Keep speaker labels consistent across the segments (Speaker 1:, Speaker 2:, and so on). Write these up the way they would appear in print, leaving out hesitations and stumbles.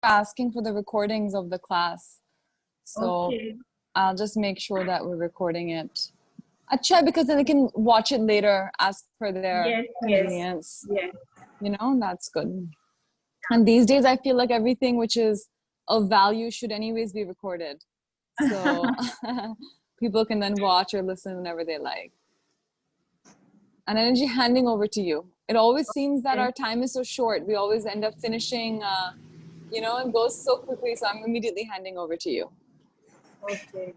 Speaker 1: asking for the recordings of the class. So
Speaker 2: Okay.
Speaker 1: I'll just make sure that we're recording it. Acha, because then they can watch it later as per their
Speaker 2: Yes, yes,
Speaker 1: convenience.
Speaker 2: yes.
Speaker 1: You know, that's good. And these days, I feel like everything which is of value should anyways be recorded. So people can then watch or listen whenever they like. And energy handing over to you. It always seems that our time is so short. We always end up finishing, you know, it goes so quickly. So I'm immediately handing over to you.
Speaker 2: Okay.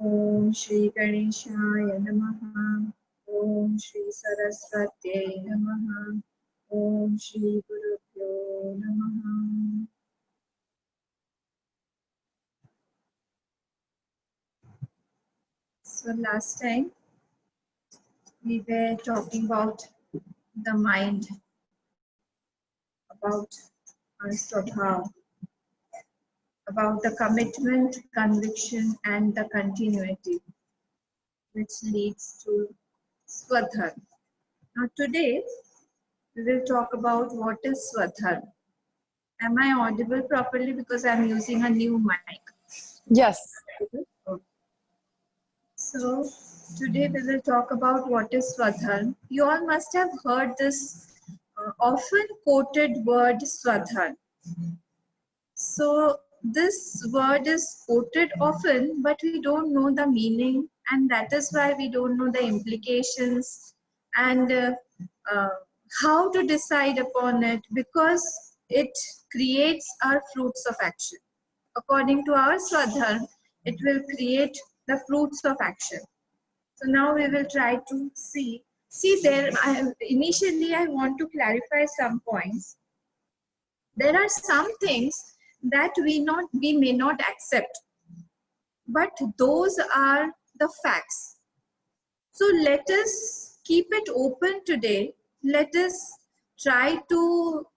Speaker 2: Om Shri Ganeshaya Namaha. Om Shri Saraswati Namaha. Om Shri Gurubhyo Namaha. So last time we were talking about the mind, about our swabha, about the commitment, conviction, and the continuity, which leads to swadharma. Now today we will talk about what is swadharma. Am I audible properly because I'm using a new mic?
Speaker 1: Yes.
Speaker 2: Okay. So today we will talk about what is swadharma. You all must have heard this often quoted word swadharma. So this word is quoted often, but we don't know the meaning, and that is why we don't know the implications and uh, how to decide upon it, because it creates our fruits of action. According to our Swadharma, it will create the fruits of action. So now we will try to see. See there, initially I want to clarify some points. There are some things that we may not accept, but those are the facts. So let us keep it open today. Let us try to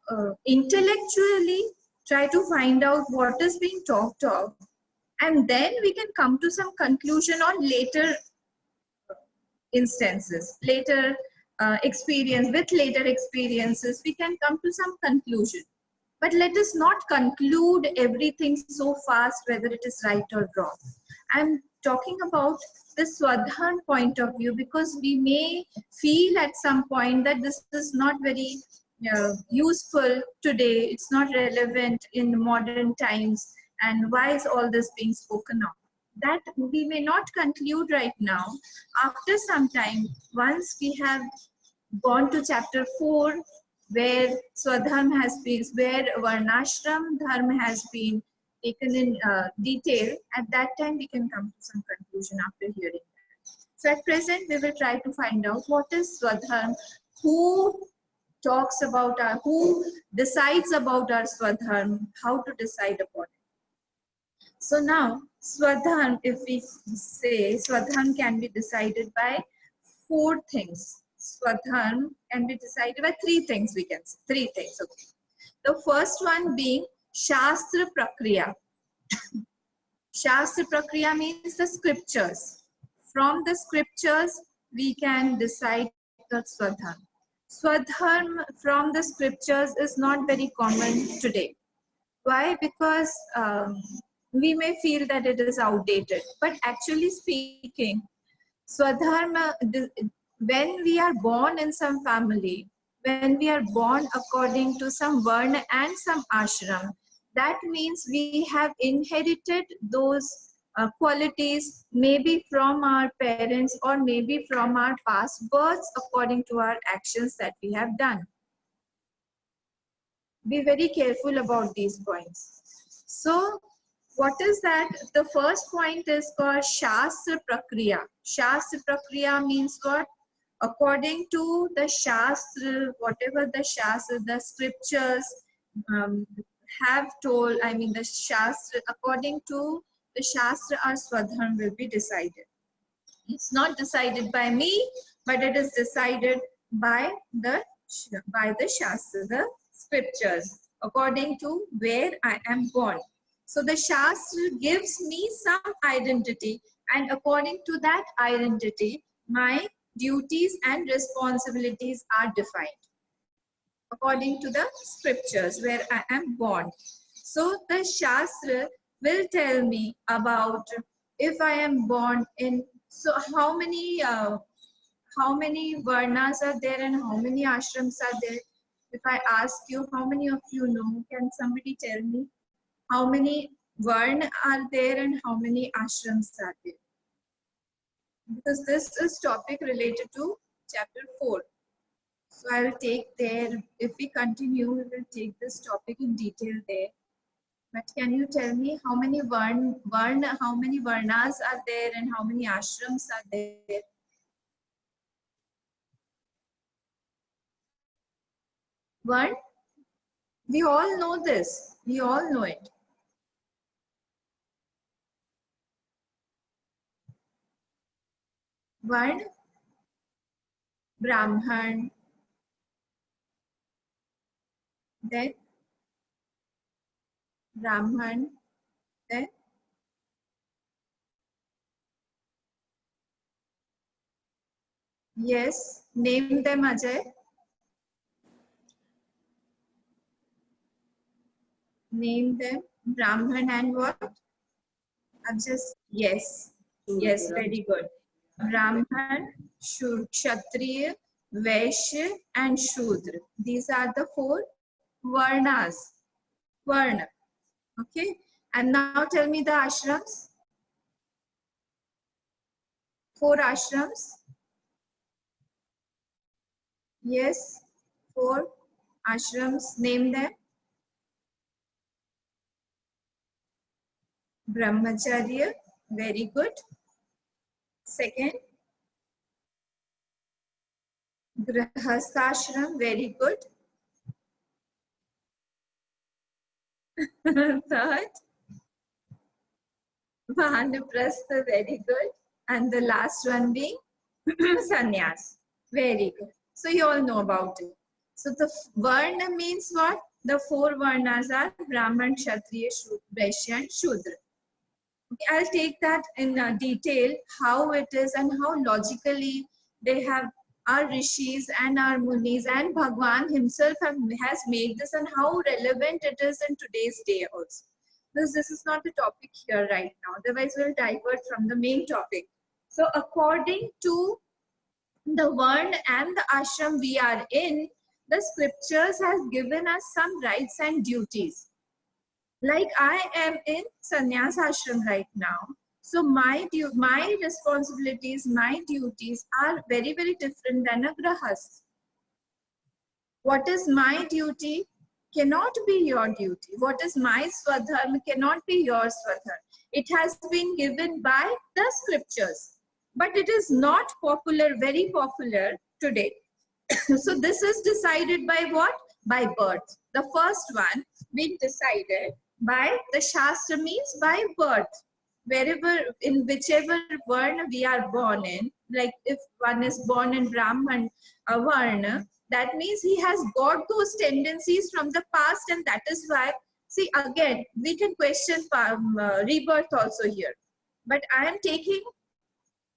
Speaker 2: intellectually try to find out what is being talked of, and then we can come to some conclusion on later instances, later with later experiences, we can come to some conclusion. But let us not conclude everything so fast, whether it is right or wrong. I'm talking about the Swadharma point of view, because we may feel at some point that this is not very useful today, it's not relevant in modern times, and why is all this being spoken of? That we may not conclude right now. After some time, once we have gone to chapter 4, where Swadharma has been, where Varnashram Dharma has been taken in detail, at that time we can come to some conclusion after hearing that. So at present, we will try to find out what is Swadharma, who talks about our, who decides about our Swadharma, how to decide upon it. So now, Swadharma, if we say Swadharma can be decided by 4 things. Swadharma can be decided by 3 things, we can say. 3 things, okay. The first one being Shastra Prakriya. Shastra Prakriya means the scriptures. From the scriptures, we can decide the Swadharma. Swadharma from the scriptures is not very common today. Why? Because we may feel that it is outdated. But actually speaking, Swadharma, when we are born in some family, when we are born according to some varna and some ashram, that means we have inherited those qualities maybe from our parents or maybe from our past births according to our actions that we have done. Be very careful about these points. So What is that? The first point is called Shastra Prakriya. Shastra Prakriya means what? According to the Shastra, whatever the Shastra, the scriptures have told, I mean the Shastra, according to the Shastra, our Swadharma will be decided. It's not decided by me, but it is decided by the Shastra, the scriptures, according to where I am born. So the Shastra gives me some identity, and according to that identity, my duties and responsibilities are defined according to the scriptures where I am born. So the Shastra will tell me about if I am born in, so how many varnas are there and how many ashrams are there? If I ask you, how many of you know? Can somebody tell me how many varna are there and how many ashrams are there? Because this is topic related to chapter 4. So I will take there, if we continue, we will take this topic in detail there. But can you tell me how many how many varnas are there and how many ashrams are there? Varn? We all know this. We all know it. Varn, Brahman, then Brahman, then yes, name them, Ajay. Name them. Brahman and what? Yes, yes, very good. Brahman, Kshatriya, Vaishya and Shudra. These are the 4 varnas. Varna. Okay. And now tell me the ashrams. 4 ashrams. Yes, 4 ashrams. Name them. Brahmacharya. Very good. Second. Grahasthashram. Very good. Third. Vanaprastha. Very good. And the last one being sannyas. Very good. So you all know about it. So the varna means what? The 4 varnas are Brahman, Kshatriya, Vaishya and Shudra. Okay, I'll take that in detail, how it is and how logically they have, our rishis and our munis and Bhagwan himself has made this, and how relevant it is in today's day also. Because this is not the topic here right now. Otherwise, we'll divert from the main topic. So according to the Varn and the ashram we are in, the scriptures has given us some rights and duties. Like I am in sannyas ashram right now. So my responsibilities, my duties are very, very different than a grahast. What is my duty cannot be your duty. What is my swadharma cannot be your swadharma. It has been given by the scriptures. But it is not popular, very popular today. So this is decided by what? By birth. The first one being decided by the Shastra means by birth. Wherever, in whichever Varna we are born in, like if one is born in Brahman Varna, that means he has got those tendencies from the past, and that is why, see again, we can question rebirth also here. But I am taking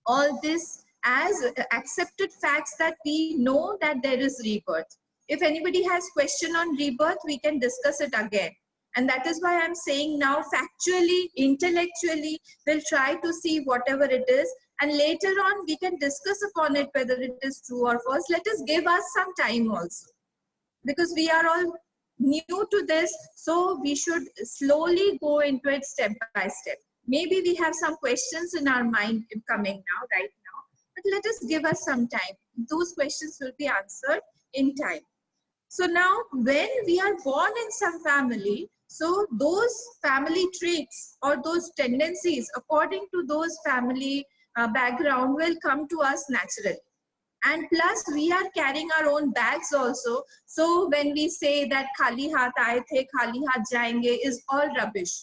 Speaker 2: all this as accepted facts that we know that there is rebirth. If anybody has question on rebirth, we can discuss it again. And that is why I'm saying now factually, intellectually, we'll try to see whatever it is. And later on, we can discuss upon it whether it is true or false. Let us give us some time also. Because we are all new to this, so we should slowly go into it step by step. Maybe we have some questions in our mind coming now, right now, but let us give us some time. Those questions will be answered in time. So now when we are born in some family, So those family traits or those tendencies according to those family background will come to us naturally. And plus we are carrying our own bags also. So when we say that khali haath aaye the, khali haath jayenge is all rubbish.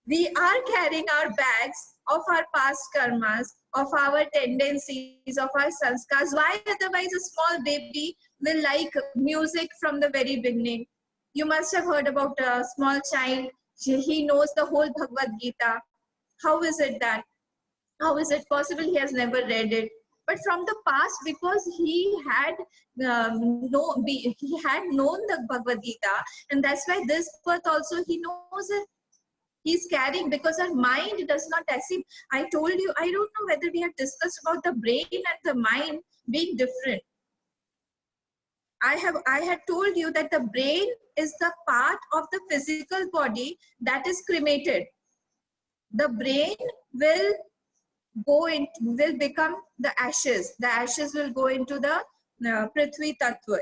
Speaker 2: We are carrying our bags of our past karmas, of our tendencies, of our sanskars. Why otherwise a small baby will like music from the very beginning? You must have heard about a small child. He knows the whole Bhagavad Gita. How is it that? How is it possible he has never read it? But from the past, because he had he had known the Bhagavad Gita, and that's why this birth also he knows it. He's carrying, because our mind does not accept. I told you, I don't know whether we have discussed about the brain and the mind being different. I had told you that the brain is the part of the physical body that is cremated. The brain will will become the ashes. The ashes will go into the Prithvi Tattva,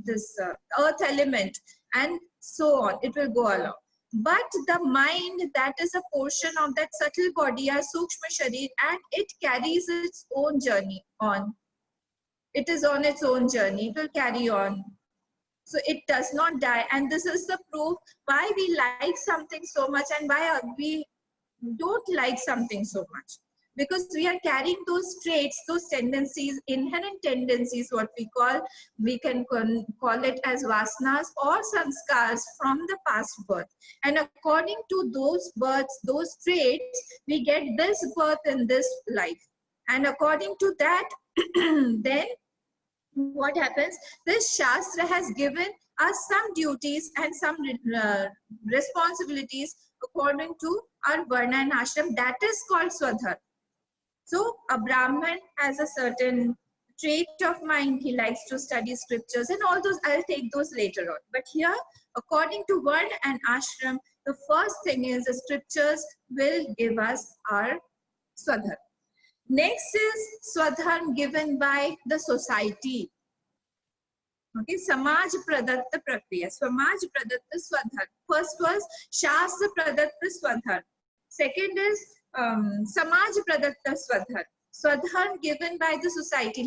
Speaker 2: this earth element, and so on. It will go along. But the mind, that is a portion of that subtle body, our Sukshma Sharir, and it carries its own journey on. It is on its own journey. It will carry on. So it does not die. And this is the proof why we like something so much and why we don't like something so much. Because we are carrying those traits, those tendencies, inherent tendencies, what we can call it as vasanas or sanskars from the past birth. And according to those births, those traits, we get this birth in this life. And according to that, then what happens? This Shastra has given us some duties and some responsibilities according to our Varna and Ashram. That is called Swadharma. So a Brahman has a certain trait of mind. He likes to study scriptures and all those. I'll take those later on. But here, according to Varna and Ashram, the first thing is the scriptures will give us our Swadharma. Next is Swadharma given by the society. Okay, Samaj Pradatta Prakriya. Samaj Pradatta Swadharma. First was Shastra Pradatta Swadharma. Second is Samaj Pradatta Swadharma. Swadharma given by the society.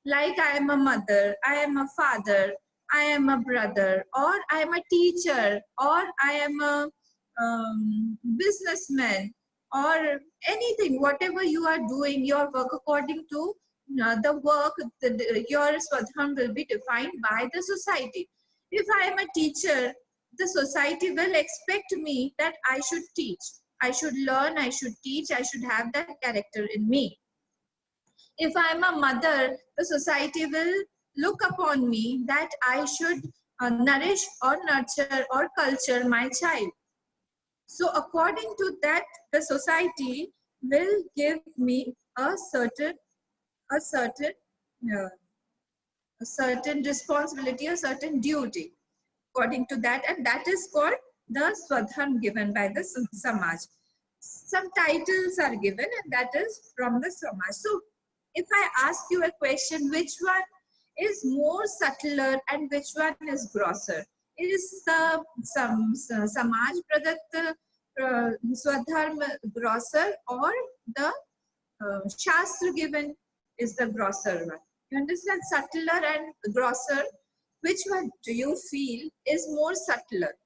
Speaker 2: Like I am a mother, I am a father, I am a brother, or I am a teacher, or I am a businessman, or anything, whatever you are doing, your work according to the work, your Swadharma will be defined by the society. If I am a teacher, the society will expect me that I should teach. I should learn, I should teach, I should have that character in me. If I am a mother, the society will look upon me that I should nourish or nurture or culture my child. So according to that, the society will give me a certain responsibility, a certain duty according to that, and that is called the Swadharma given by the Samaj. Some titles are given, and that is from the Samaj. So if I ask you a question, which one is more subtler and which one is grosser? It is Samaj Pradatta Swadharma grosser, or the Shastra given is the grosser one? You understand? Subtler and grosser. Which one do you feel is more subtler?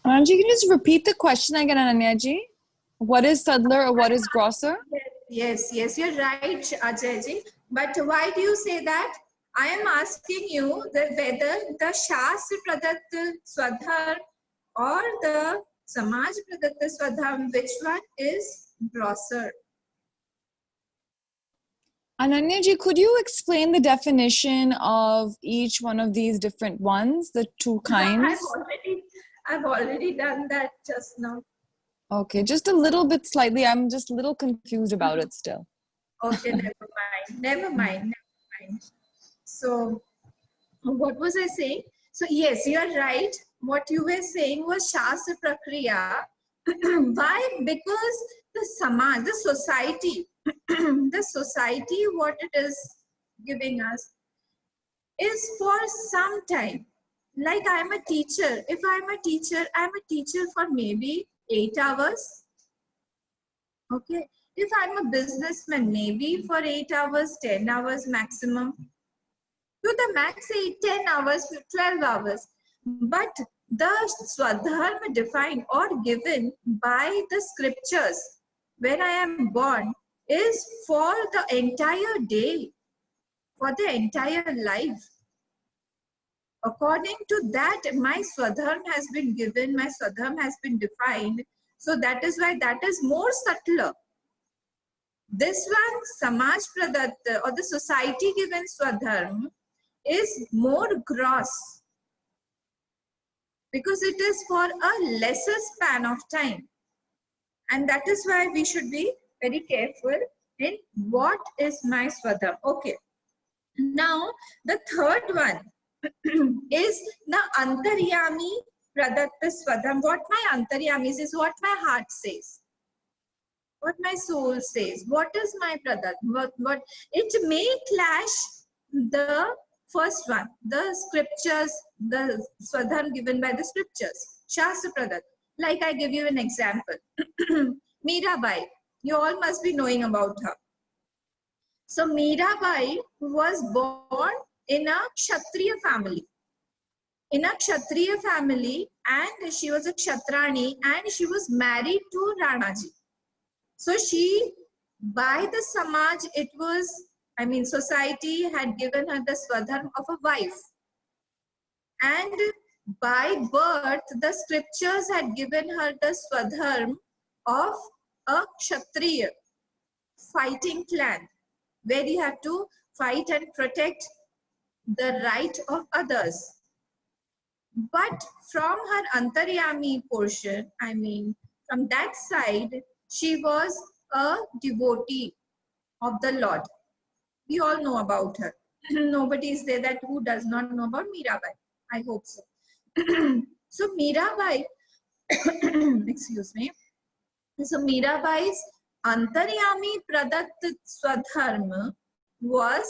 Speaker 1: Ananji, can you just repeat the question again, Ananyaji? What is subtler or what is grosser?
Speaker 2: Yes, you're right, Ajayji. But why do you say that? I am asking you that whether the Shastra Pradatta Swadharma or the Samaj Pradatta Swadharma, which one is grosser?
Speaker 1: Ananyaji, could you explain the definition of each one of these different ones, the two kinds?
Speaker 2: I've already done that just now.
Speaker 1: Okay, just a little bit slightly. I'm just a little confused about it still.
Speaker 2: Okay, never mind. So what was I saying? So yes, you're right. what you were saying was Shastra Prakriya. Why? Because the Samaj, the society, the society, what it is giving us is for some time. Like I'm a teacher. If I'm a teacher for maybe 8 hours. Okay. If I'm a businessman, maybe for 8 hours, 10 hours maximum. To the max 8, 10 hours, 12 hours. But the Swadharma defined or given by the scriptures when I am born is for the entire day, for the entire life. According to that, my Swadharma has been given, my Swadharma has been defined. So that is why that is more subtler. This one, Samaj Pradatta or the society given Swadharma is more gross because it is for a lesser span of time. And that is why we should be very careful in what is my Swadharma. Okay. Now, the third one is the Antaryami Pradatta Swadharma. What my Antaryami is what my heart says. What my soul says. What is my Pradatta? What it may clash the first one, the scriptures, the Swadharma given by the scriptures, Shastra Pradatta. Like I give you an example. Mirabai, you all must be knowing about her. So Mirabai was born in a Kshatriya family. In a Kshatriya family, and she was a Kshatrani, and she was married to Ranaji. So she, by the Samaj, it was, I mean, society had given her the Swadharma of a wife. And by birth, the scriptures had given her the Swadharma of a Kshatriya, fighting clan, where you have to fight and protect the right of others. But from her Antaryami portion, I mean, from that side, she was a devotee of the Lord. We all know about her. Nobody is there that who does not know about Mirabai. I hope so. So Mirabai, excuse me. So Mirabai's Antaryami Pradatta Swadharma was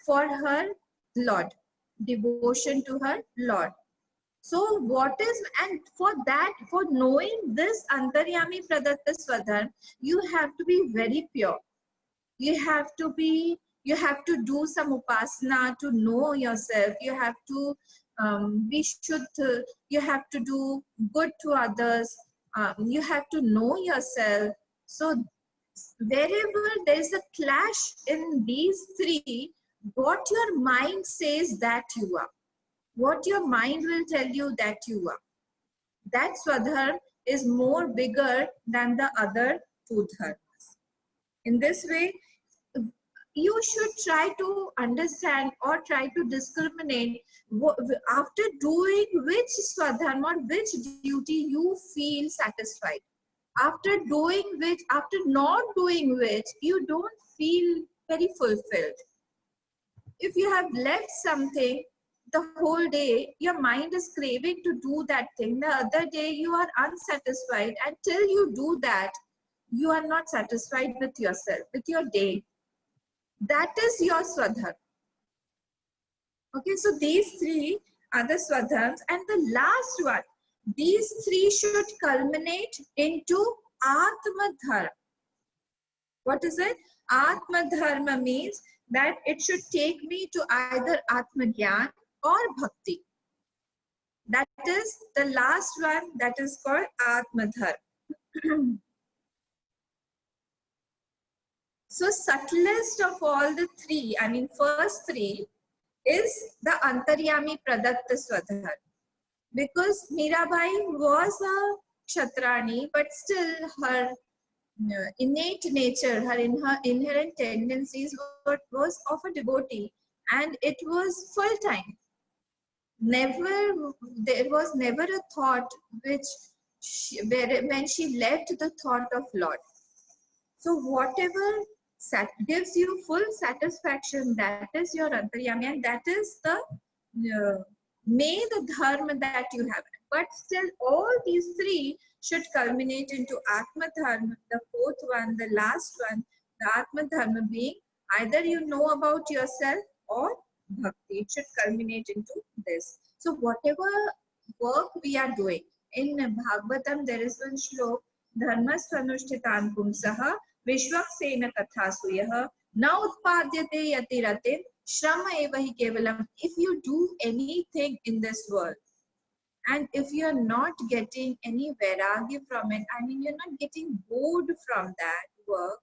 Speaker 2: for her Lord, devotion to her Lord. So what is, and for that, for knowing this Antaryami Pradatta Swadharma, you have to be very pure. You have to do some upasana to know yourself. You have to be Shuddha. You have to do good to others. You have to know yourself. So wherever there is a clash in these three, what your mind says that you are. What your mind will tell you that you are. That Swadharma is more bigger than the other two dharmas. In this way, you should try to understand or try to discriminate after doing which Swadharma or which duty you feel satisfied. After doing which, after not doing which, you don't feel very fulfilled. If you have left something the whole day, your mind is craving to do that thing. The other day, you are unsatisfied. Until you do that, you are not satisfied with yourself, with your day. That is your Swadharma. Okay, so these three are the Swadharmas. And the last one, these three should culminate into Atma Dharma. What is it? Atma Dharma means that it should take me to either Atma Gyan or Bhakti. That is the last one, that is called Atma Dharma. So subtlest of all the three, I mean first three, is the Antaryami Pradatta Swadharma. Because Mirabai was a Kshatrani, but still her innate nature, her inherent tendencies was of a devotee, and it was full time. There was never a thought when she left the thought of Lord. So whatever gives you full satisfaction, that is your Antaryami, and that is the May the dharma that you have. But still, all these three should culminate into Atma Dharma, the fourth one, the last one, the Atma Dharma being either you know about yourself or bhakti. It should culminate into this. So, whatever work we are doing, in Bhagavatam, there is one shlok, Dharma Swanushtitan Pumsaha, Vishwaksena Kathasuyah, Na Utpadyate Yatiratin, Shrama Eva Hi Kevalam. If you do anything in this world, and if you are not getting any vairagya from it, I mean, you're not getting bored from that work,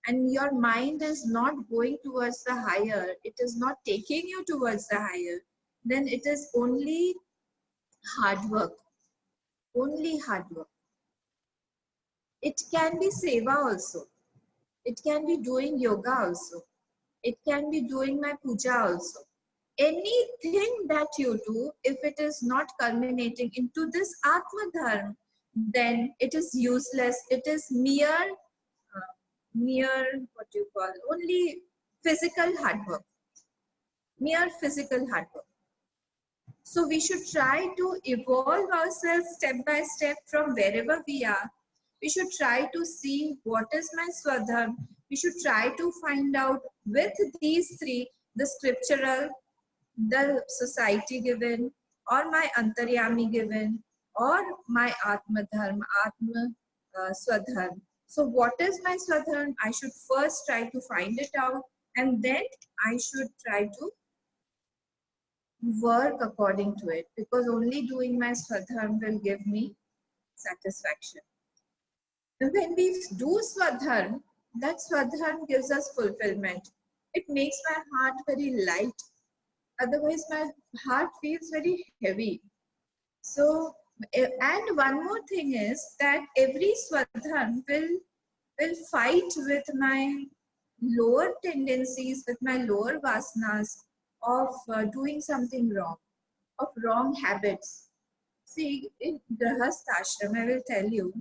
Speaker 2: and your mind is not going towards the higher, it is not taking you towards the higher, then it is only hard work. Only hard work. It can be seva also. It can be doing yoga also. It can be doing my puja also. Anything that you do, if it is not culminating into this Atma Dharma, then it is useless. It is mere, what do you call, only physical hard work. Mere physical hard work. So we should try to evolve ourselves step by step from wherever we are. We should try to see what is my Swadharma. We should try to find out with these three, the scriptural, the society given, or my Antaryami given, or my Atma Dharma, Atma Swadharma. So what is my Swadharma? I should first try to find it out, and then I should try to work according to it, because only doing my Swadharma will give me satisfaction. When we do Swadharma, that Swadharma gives us fulfillment. It makes my heart very light. Otherwise, my heart feels very heavy. So, and one more thing is that every Swadharma will fight with my lower tendencies, with my lower vasanas of doing something wrong, of wrong habits. See, in Grahasthashram, I will tell you,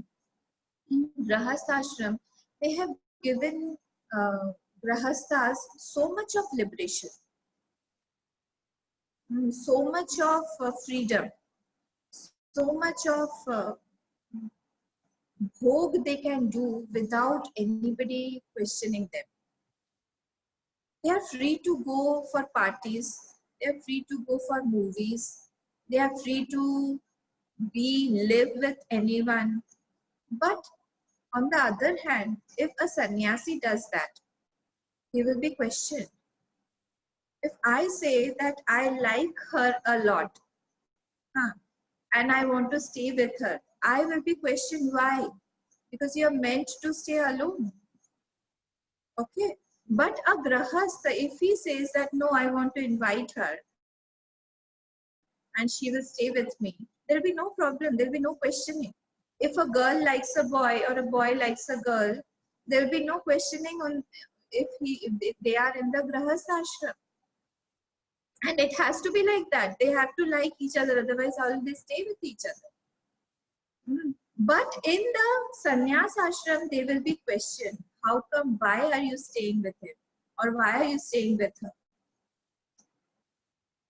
Speaker 2: in Grahasthashram, they have given Grahasthas so much of liberation, so much of freedom, so much of bhog they can do without anybody questioning them. They are free to go for parties, they are free to go for movies, they are free to live with anyone. But on the other hand, if a sannyasi does that, he will be questioned. If I say that I like her a lot, and I want to stay with her, I will be questioned why? Because you are meant to stay alone. Okay. But a grahastha, if he says that no, I want to invite her and she will stay with me, there will be no problem, there will be no questioning. If a girl likes a boy or a boy likes a girl, there will be no questioning on if they are in the grahastha ashram. And it has to be like that. They have to like each other, otherwise how will they stay with each other? But in the sannyas ashram, they will be questioned. How come, why are you staying with him? Or why are you staying with her?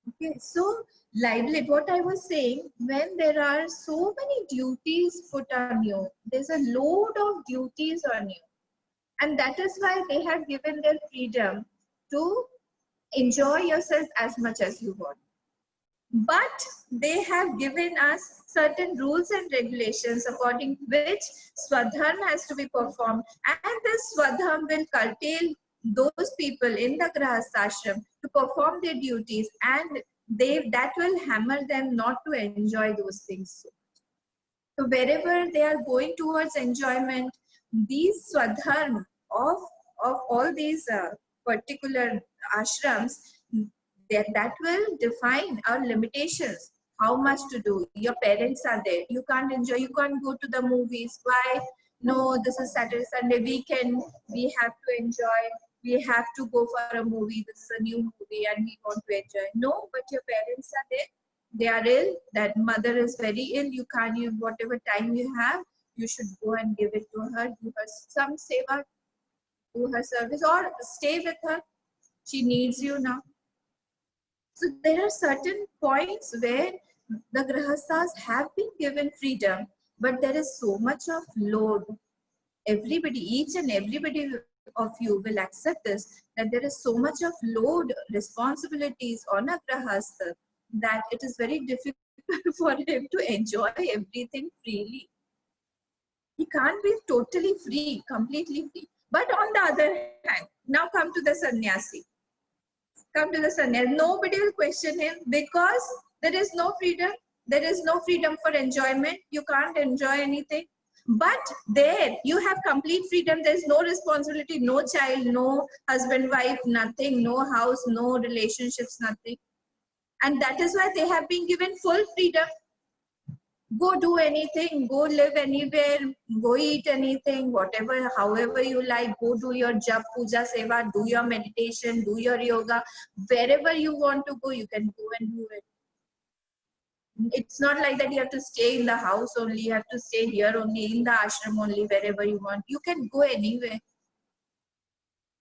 Speaker 2: Okay, so livelihood, what I was saying, when there are so many duties put on you, there's a load of duties on you. And that is why they have given their freedom to enjoy yourself as much as you want. But they have given us certain rules and regulations according to which Swadharma has to be performed. And this Swadharma will curtail those people in the Grahasthashram to perform their duties, and that will hammer them not to enjoy those things. So wherever they are going towards enjoyment, these Swadharma of all these particular ashrams, that will define our limitations. How much to do? Your parents are there. You can't enjoy. You can't go to the movies. Why? No, this is Saturday, Sunday weekend. We have to enjoy. We have to go for a movie. This is a new movie and we want to enjoy. No, but your parents are there. They are ill. That mother is very ill. You can't, whatever time you have, you should go and give it to her. Do her some seva, do her service, or stay with her. She needs you now. So there are certain points where the grahasthas have been given freedom, but there is so much of load. Everybody, each and everybody of you will accept this, that there is so much of load, responsibilities on a grahastha, that it is very difficult for him to enjoy everything freely. He can't be totally free, completely free. But on the other hand, now come to the sannyasi. Come to the sannyasi. Nobody will question him because there is no freedom. There is no freedom for enjoyment. You can't enjoy anything. But there you have complete freedom. There's no responsibility, no child, no husband, wife, nothing, no house, no relationships, nothing. And that is why they have been given full freedom. Go do anything, go live anywhere, go eat anything, whatever, however you like, go do your jap, puja, seva, do your meditation, do your yoga, wherever you want to go, you can go and do it. It's not like that you have to stay in the house only, you have to stay here only, in the ashram only, wherever you want. You can go anywhere.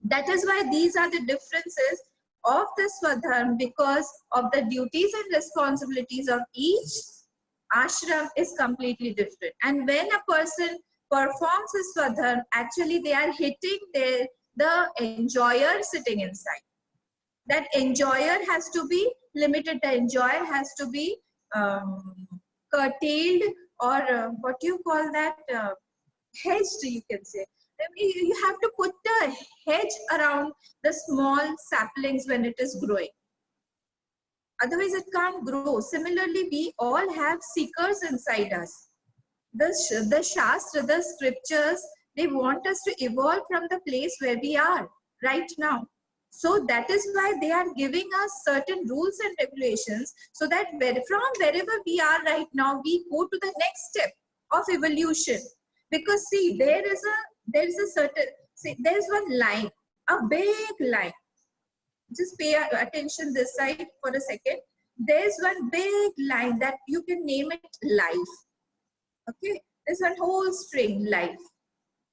Speaker 2: That is why these are the differences of the Swadharma, because of the duties and responsibilities of each ashram is completely different. And when a person performs a Swadharma, actually they are hitting the enjoyer sitting inside. That enjoyer has to be limited, the enjoyer has to be curtailed, or what do you call that, hedged, you can say. You have to put the hedge around the small saplings when it is growing. Otherwise it can't grow. Similarly, we all have seekers inside us. The Shastra, the scriptures, they want us to evolve from the place where we are right now. So that is why they are giving us certain rules and regulations, so that from wherever we are right now, we go to the next step of evolution. Because see, there is a certain, see, there is one line, a big line. Just pay attention this side for a second. There's one big line that you can name it life. Okay, there's one whole string, life.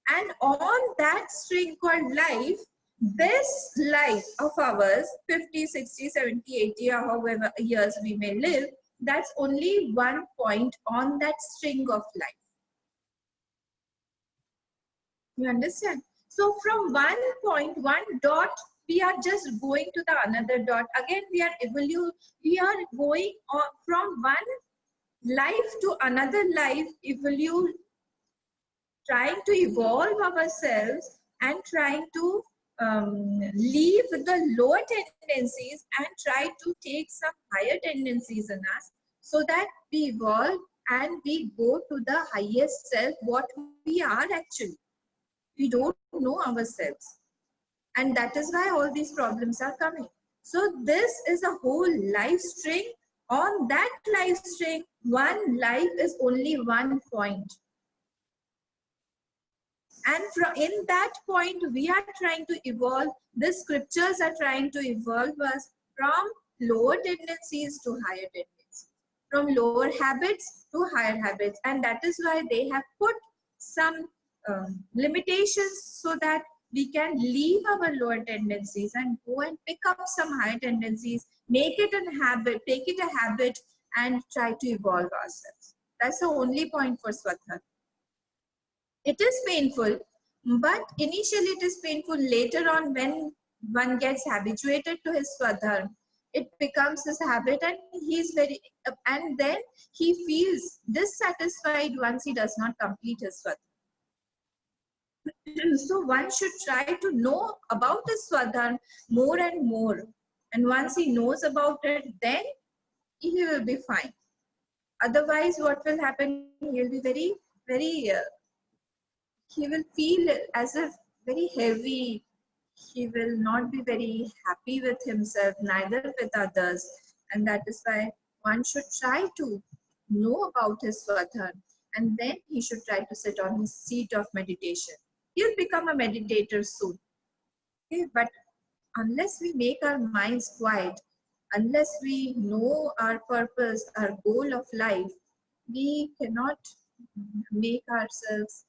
Speaker 2: And on that string called life, this life of ours, 50, 60, 70, 80, or however years we may live, that's only one point on that string of life. You understand? So from one point, one dot, we are just going to the another dot. Again, we are going on from one life to another life, trying to evolve ourselves and trying to leave the lower tendencies and try to take some higher tendencies in us, so that we evolve and we go to the highest self, what we are actually. We don't know ourselves. And that is why all these problems are coming. So this is a whole life string. On that life string, one life is only one point. And in that point, we are trying to evolve. The scriptures are trying to evolve us from lower tendencies to higher tendencies, from lower habits to higher habits. And that is why they have put some limitations, so that we can leave our lower tendencies and go and pick up some higher tendencies, make it a habit, take it a habit, and try to evolve ourselves. That's the only point for Swadharma. It is painful, but initially it is painful. Later on, when one gets habituated to his Swadharma, it becomes his habit, and and then he feels dissatisfied once he does not complete his Swadharma. So one should try to know about his Swadharma more and more. And once he knows about it, then he will be fine. Otherwise, what will happen? He will be he will feel as if very heavy. He will not be very happy with himself, neither with others. And that is why one should try to know about his Swadharma, and then he should try to sit on his seat of meditation. He'll become a meditator soon. Okay? But unless we make our minds quiet, unless we know our purpose, our goal of life, we cannot make ourselves,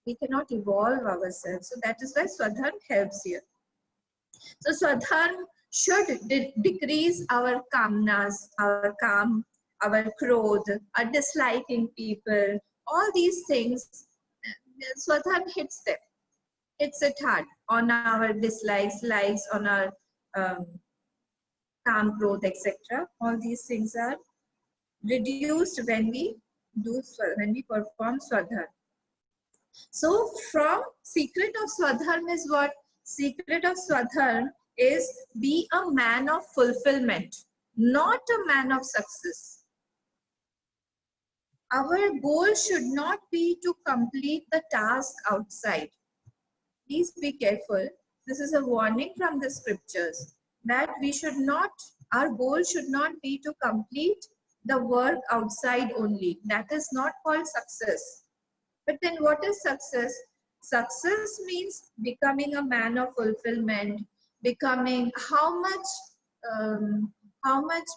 Speaker 2: we cannot evolve ourselves. So that is why Swadharma helps here. So Swadharma should decrease our calmness, our calm, our krodh, our disliking people, all these things. Swadharma hits them, hits it hard on our dislikes, likes, on our calm, growth, etc. All these things are reduced when we perform Swadharma. So from secret of Swadharma is what? Secret of Swadharma is be a man of fulfillment, not a man of success. Our goal should not be to complete the task outside. Please be careful. This is a warning from the scriptures that we should not, our goal should not be to complete the work outside only. That is not called success. But then what is success? Success means becoming a man of fulfillment, becoming how much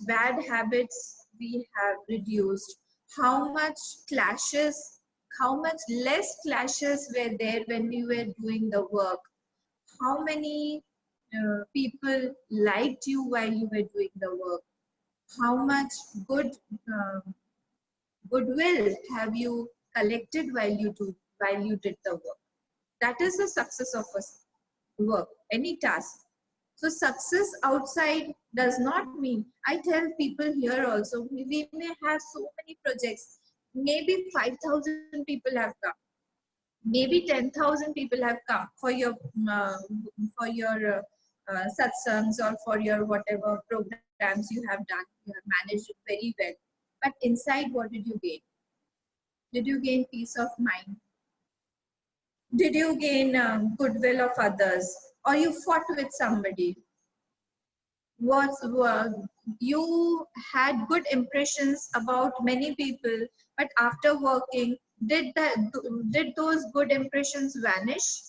Speaker 2: bad habits we have reduced, how much clashes, how much less clashes were there when we were doing the work, how many people liked you while you were doing the work, how much goodwill have you collected while you did the work. That is the success of a work, any task. So success outside does not mean, I tell people here also, we may have so many projects, maybe 5,000 people have come, maybe 10,000 people have come for your satsangs or for your whatever programs you have done, you have managed it very well. But inside, what did you gain? Did you gain peace of mind? Did you gain goodwill of others? Or you fought with somebody? You had good impressions about many people, but after working, did those good impressions vanish?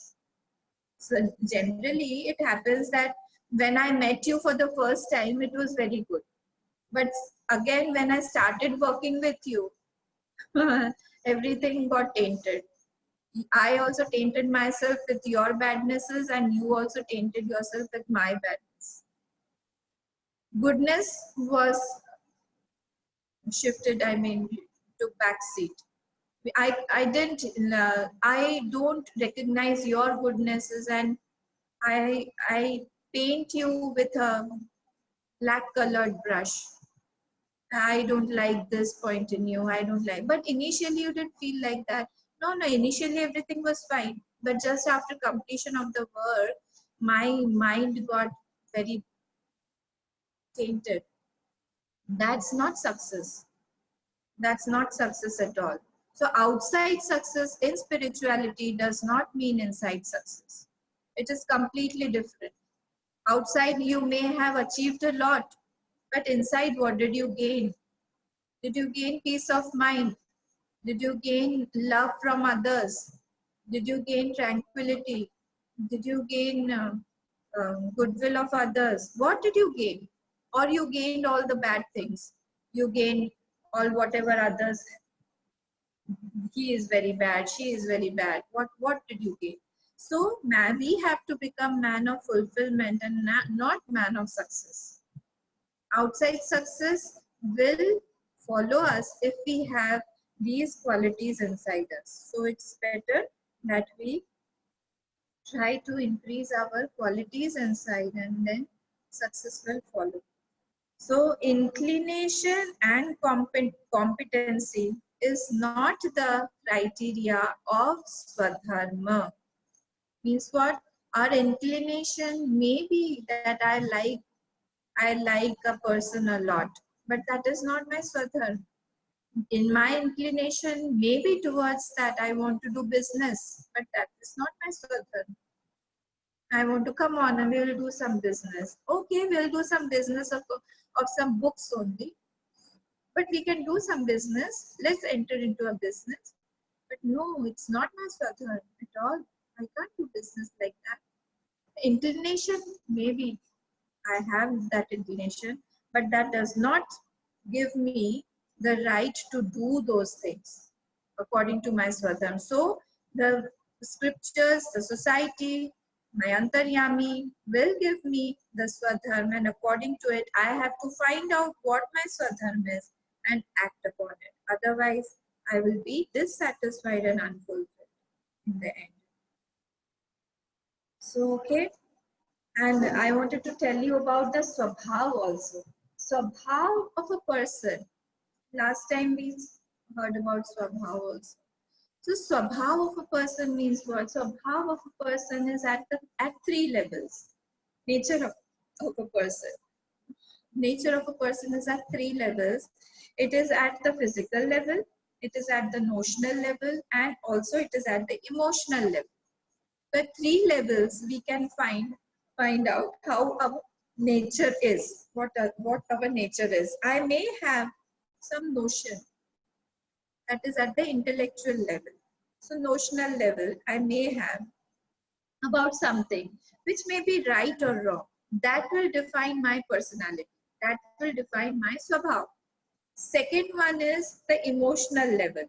Speaker 2: So generally, it happens that when I met you for the first time, it was very good. But again, when I started working with you, everything got tainted. I also tainted myself with your badnesses, and you also tainted yourself with my badness. Goodness was shifted, took back seat. I don't recognize your goodnesses, and I paint you with a black colored brush. I don't like this point in you. I don't like, but initially you didn't feel like that. No, initially everything was fine. But just after completion of the work, my mind got very tainted. That's not success. That's not success at all. So outside success in spirituality does not mean inside success. It is completely different. Outside you may have achieved a lot, but inside what did you gain? Did you gain peace of mind? Did you gain love from others? Did you gain tranquility? Did you gain goodwill of others? What did you gain? Or you gained all the bad things? You gained all whatever others. He is very bad. She is very bad. What did you gain? So we have to become man of fulfillment and not man of success. Outside success will follow us if we have these qualities inside us. So it's better that we try to increase our qualities inside, and then success will follow. So inclination and competency is not the criteria of Swadharma. Means what? Our inclination may be that I like a person a lot, but that is not my Swadharma. In my inclination maybe towards that I want to do business, but that is not my Swadharma. I want to come on and we will do some business. Okay, we'll do some business of some books only. But we can do some business. Let's enter into a business. But no, it's not my Swadharma at all. I can't do business like that. Inclination, maybe I have that inclination, but that does not give me the right to do those things according to my Swadharma. So the scriptures, the society, My Antaryami will give me the Swadharma, and according to it, I have to find out what my Swadharma is and act upon it. Otherwise, I will be dissatisfied and unfulfilled in the end. So, okay. And I wanted to tell you about the Swabhav also. Swabhav of a person. Last time we heard about Swabhav also. So Swabhav of a person means what? Swabhav of a person is at three levels. Nature of a person. Nature of a person is at three levels. It is at the physical level, it is at the notional level, and also it is at the emotional level. The three levels we can find out how our nature is, what our nature is. I may have some notion that is at the intellectual level. So notional level, I may have about something which may be right or wrong. That will define my personality. That will define my swabhav. Second one is the emotional level.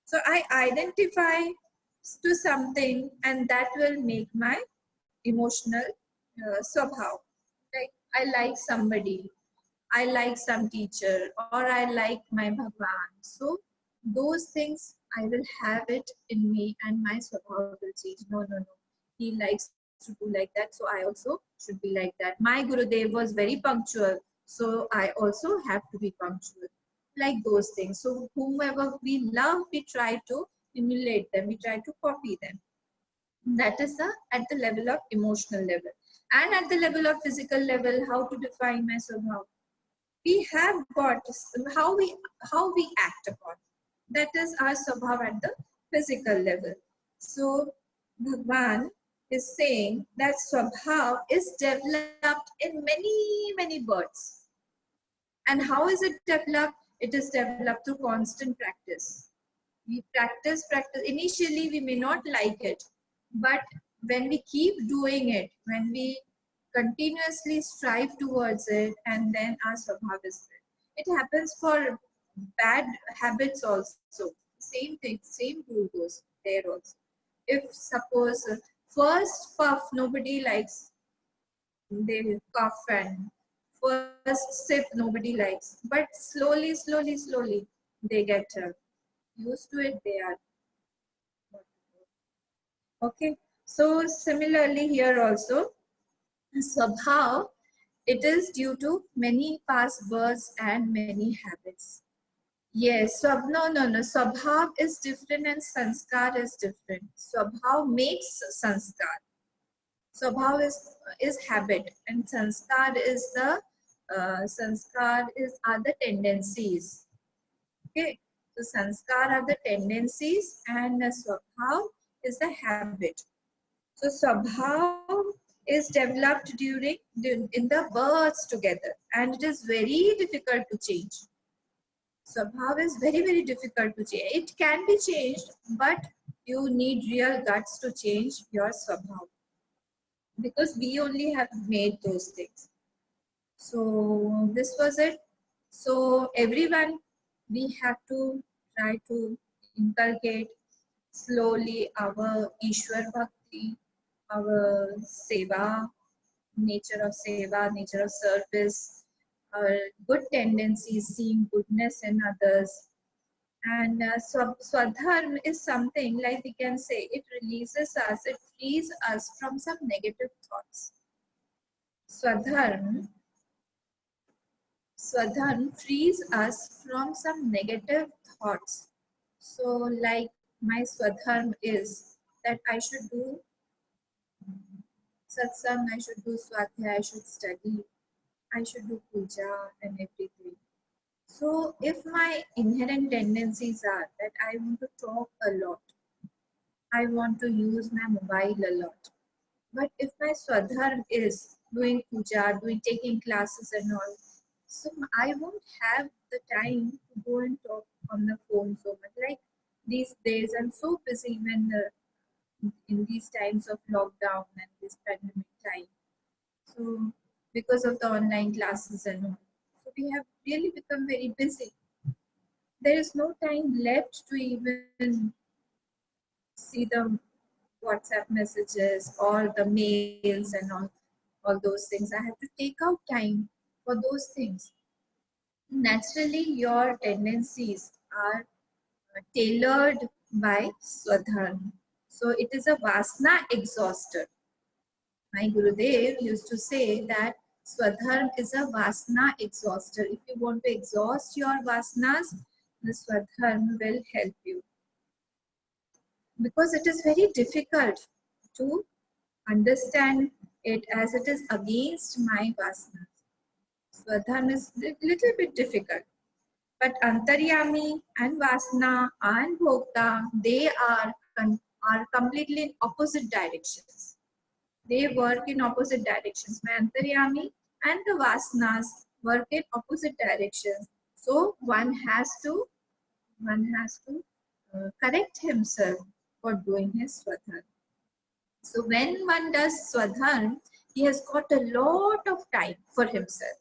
Speaker 2: So I identify to something and that will make my emotional swabhav. Like I like somebody, I like some teacher, or I like my Bhagwan. So those things I will have it in me and my swabhav will change. No, no, no. He likes to do like that, so I also should be like that. My Gurudev was very punctual, so I also have to be punctual. Like those things. So whomever we love, we try to emulate them, we try to copy them. That is at the level of emotional level. And at the level of physical level, how to define my swabhav? We have got how we act upon. That is our swabhav at the physical level. So Bhagwan is saying that swabhav is developed in many birds. And how is it developed? It is developed through constant practice. We practice. Initially, we may not like it, but when we keep doing it, when we continuously strive towards it, and then our swabhav is built. It happens for bad habits also. Same thing, same rule goes there also. If suppose first puff nobody likes, they cough, and first sip nobody likes, but slowly they get used to it. They are okay. So similarly here also, Swabhav, it is due to many past births and many habits. Yes, no. Swabhav is different and sanskar is different. Swabhav makes sanskar. Swabhav is habit, and sanskar is are the tendencies. Okay, so sanskar are the tendencies, and swabhav is the habit. So swabhav is developed in the births together, and it is very difficult to change. Swabhav is very difficult to change. It can be changed, but you need real guts to change your swabhav, because we only have made those things. So this was it. So everyone, we have to try to inculcate slowly our Ishwar Bhakti, our Seva, nature of Seva, nature of service, our good tendencies, seeing goodness in others. And Swadharma is something like we can say, it releases us, it frees us from some negative thoughts. Swadharma frees us from some negative thoughts. So like my Swadharma is that I should do satsang, I should do swadhyaya, I should study, I should do puja and everything. So if my inherent tendencies are that I want to talk a lot, I want to use my mobile a lot. But if my swadharma is doing puja, taking classes and all, so I won't have the time to go and talk on the phone so much. Like these days, I'm so busy in these times of lockdown and this pandemic time. So because of the online classes and all, so we have really become very busy. There is no time left to even see the WhatsApp messages or the mails and all those things. I have to take out time for those things. Naturally, your tendencies are tailored by Swadharma. So it is a Vasna exhauster. My Gurudev used to say that Swadharma is a Vasna exhauster. If you want to exhaust your Vasanas, the Swadharma will help you. Because it is very difficult to understand it as it is against my Vasanas. Swadharma is a little bit difficult. But Antaryami and Vasana and Bhokta, they are completely in opposite directions. They work in opposite directions. My Antaryami and the Vasanas work in opposite directions. So one has to correct himself for doing his Swadharma. So when one does Swadharma, he has got a lot of time for himself.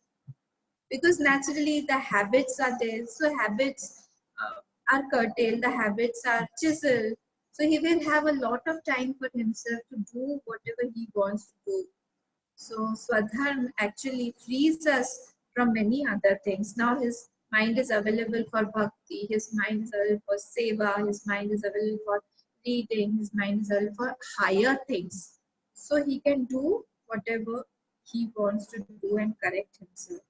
Speaker 2: Because naturally the habits are there, so habits are curtailed, the habits are chiseled, so he will have a lot of time for himself to do whatever he wants to do. So Swadharma actually frees us from many other things. Now his mind is available for bhakti, his mind is available for seva, his mind is available for reading, his mind is available for higher things. So he can do whatever he wants to do and correct himself.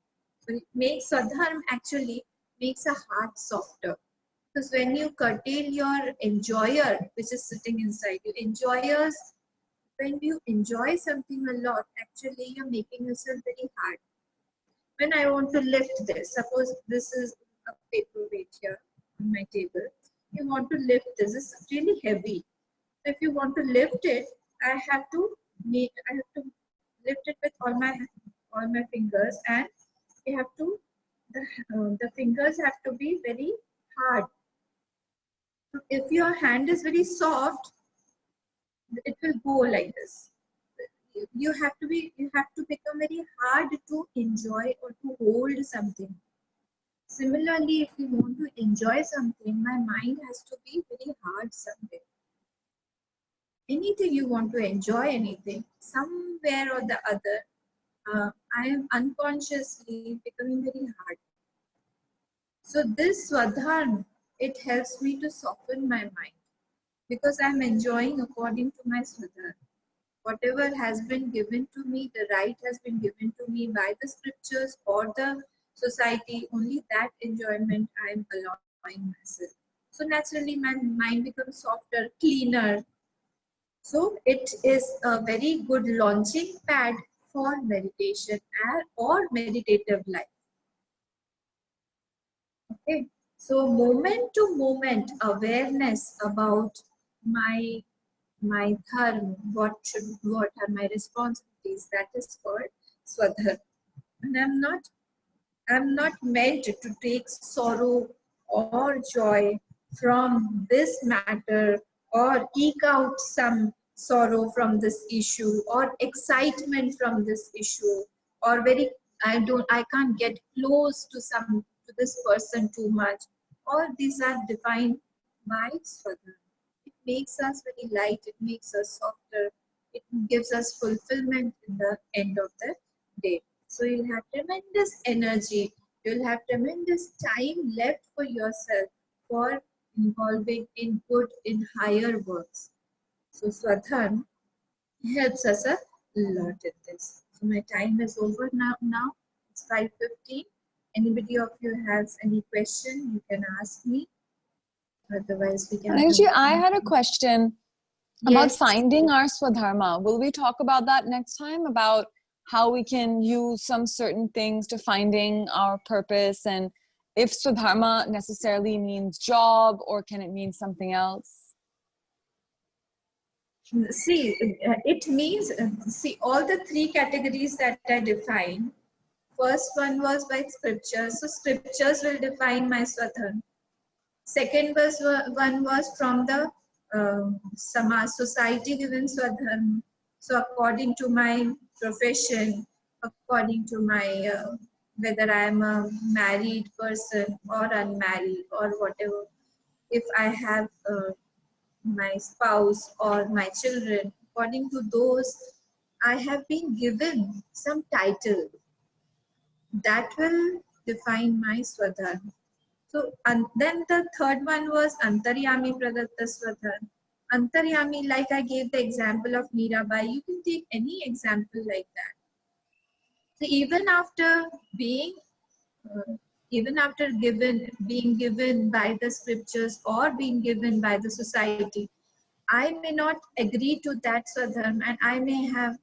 Speaker 2: So it makes Swadharma actually makes a heart softer. Because when you curtail your enjoyer, which is sitting inside you, enjoyers, when you enjoy something a lot, actually you're making yourself very hard. When I want to lift this, suppose this is a paperweight here on my table. You want to lift this, it's really heavy. So if you want to lift it, I have to lift it with all my fingers, and you have to the fingers have to be very hard. If your hand is very soft, it will go like this. You have to become very hard to enjoy or to hold something. Similarly, if you want to enjoy something, my mind has to be very hard somewhere. Anything you want to enjoy, anything, somewhere or the other, I am unconsciously becoming very hard. So this Swadharma, it helps me to soften my mind because I am enjoying according to my Swadharma. Whatever has been given to me, the right has been given to me by the scriptures or the society, only that enjoyment I am allowing myself. So naturally my mind becomes softer, cleaner. So it is a very good launching pad for meditation or meditative life. Okay, so moment to moment awareness about my dharma, what are my responsibilities, that is called Swadharma. And I'm not meant to take sorrow or joy from this matter or eke out some sorrow from this issue or excitement from this issue or I can't get close to this person too much. All these are defined by Swadharma. It makes us very light, it makes us softer, it gives us fulfillment in the end of the day. So you'll have tremendous energy, you'll have tremendous time left for yourself for involving in good, in higher works. So Swadharma helps us a lot in this. So my time is over now. It's 5:15. Anybody of you has any question, you can ask me. Otherwise, we can.
Speaker 1: Actually, I had a question about
Speaker 2: Yes.
Speaker 1: finding our Swadharma. Will we talk about that next time? About how we can use some certain things to finding our purpose, and if Swadharma necessarily means job or can it mean something else?
Speaker 2: See, it means, see, all the three categories that I defined. First one was by scriptures. So scriptures will define my Swadharma. Second one was from the Samaj, society given Swadharma. So according to my profession, according to my, whether I am a married person or unmarried or whatever, if I have my spouse or my children, according to those, I have been given some title that will define my Swadharma. So, and then the third one was Antaryami Pradatta Swadharma. Antaryami, like I gave the example of Mirabai, you can take any example like that. So even after being, being given by the scriptures or being given by the society, I may not agree to that Swadharma, and I may have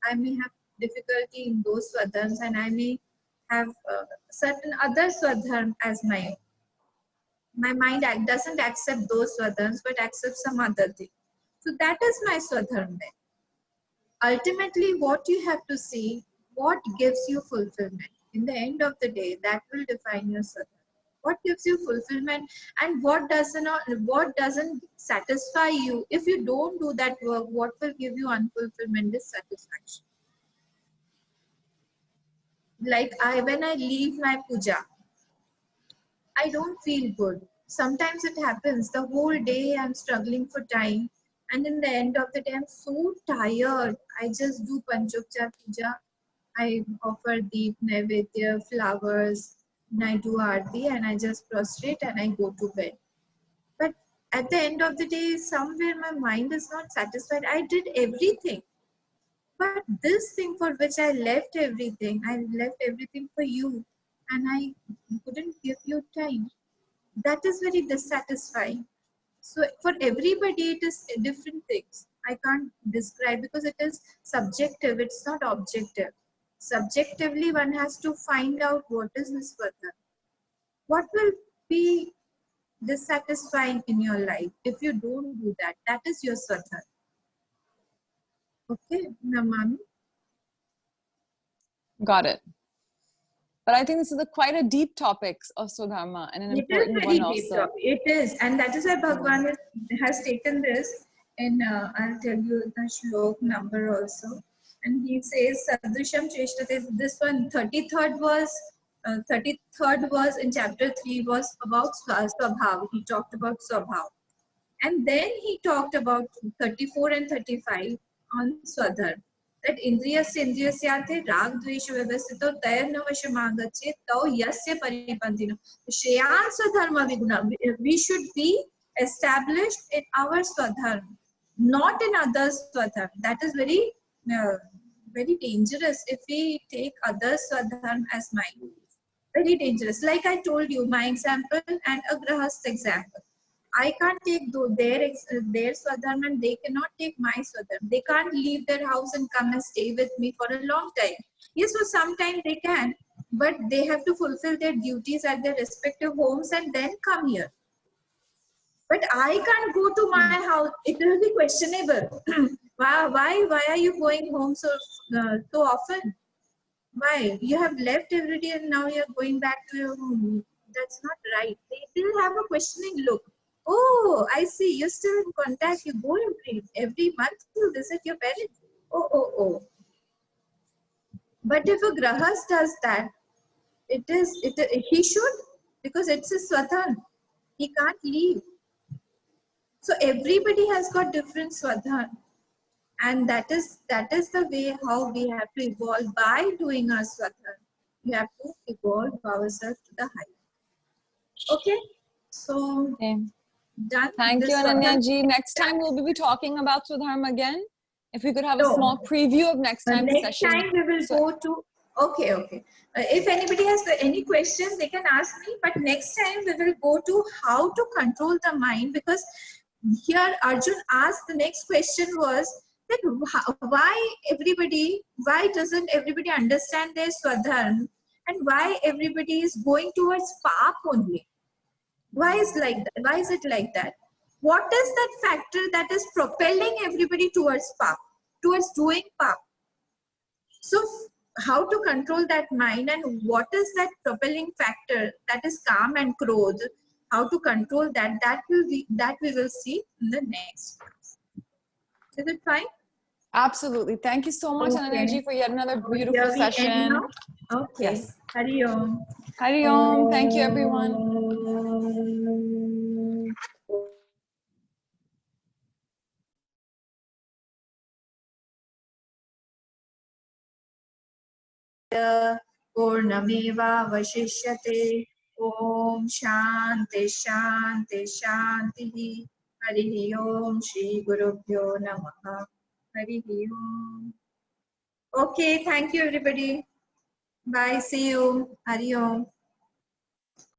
Speaker 2: difficulty in those Swadharmas, and I may have certain other Swadharma as my own. My mind doesn't accept those Swadharmas, but accepts some other thing. So that is my Swadharma. Ultimately, what you have to see, what gives you fulfillment. In the end of the day, that will define your Swadharma. What gives you fulfillment and what doesn't satisfy you. If you don't do that work, what will give you unfulfillment, dissatisfaction. Like when I leave my puja, I don't feel good. Sometimes it happens, the whole day I'm struggling for time, and in the end of the day, I'm so tired. I just do Panchopchar puja. I offer deep naivedya, flowers, and I do aarti, and I just prostrate and I go to bed. But at the end of the day, somewhere my mind is not satisfied. I did everything. But this thing for which I left everything for you, and I couldn't give you time. That is very dissatisfying. So for everybody, it is different things. I can't describe because it is subjective. It's not objective. Subjectively, one has to find out what is this Swadharma. What will be dissatisfying in your life if you don't do that? That is your Swadharma. Okay, Namami?
Speaker 1: Got it. But I think this is quite a deep topic of Swadharma and an important one also.
Speaker 2: It is, and that is why Bhagwan has taken this in, I'll tell you the shlok number also. And he says, Sadrisham Cheshtate, this one, 33rd was in chapter 3 was about Swabhav. He talked about Swabhav. And then he talked about 34 and 35 on Swadharma. That indriyasya indriyasyate rag dvesha vyavasthito tayarna vashamagatche tau yasya paripantino. Shreyan Swadharma viguna. We should be established in our Swadharma, not in others' Swadharma. That is very, very dangerous if we take others' Swadharma as mine. Very dangerous. Like I told you, my example and a Grahast example. I can't take their Swadharma and they cannot take my Swadharma. They can't leave their house and come and stay with me for a long time. Yes, for some time they can, but they have to fulfill their duties at their respective homes and then come here. But I can't go to my house. It will be questionable. Why are you going home so often? Why? You have left every day and now you're going back to your home. That's not right. They will have a questioning look. Oh, I see. You're still in contact. You go every month to visit your parents. Oh. But if a Grahas does that, he should, because it's his Swadharma. He can't leave. So everybody has got different Swadharma. And that is the way how we have to evolve by doing our Swadharma. We have to evolve ourselves to the higher. Okay? So,
Speaker 1: okay.
Speaker 2: Done.
Speaker 1: Thank you, Ananya ji. Next time we'll be talking about Swadharma again. If we could have a small preview of next time's session.
Speaker 2: Next time we will go to, okay. If anybody has any questions, they can ask me. But next time we will go to how to control the mind, because here Arjun asked, the next question was that why doesn't everybody understand their Swadharma, and why everybody is going towards Paap only? Why is it like that? What is that factor that is propelling everybody towards Paap, towards doing Paap? So how to control that mind, and what is that propelling factor that is Kaam and Krodh? How to control that we will see in the next class. Is it fine?
Speaker 1: Absolutely. Thank you so much, Ananya ji, for yet another beautiful session.
Speaker 2: Okay.
Speaker 1: Yes.
Speaker 2: Hari Om.
Speaker 1: Hari Om. Thank you, everyone.
Speaker 2: पूर्णमेवावशिष्यते। ॐ शान्ति शान्ति शान्तिः। हरिः ओम श्री गुरुभ्यो नमः। हरिः ओम। Okay, thank you everybody. Bye, see you. Hari Om.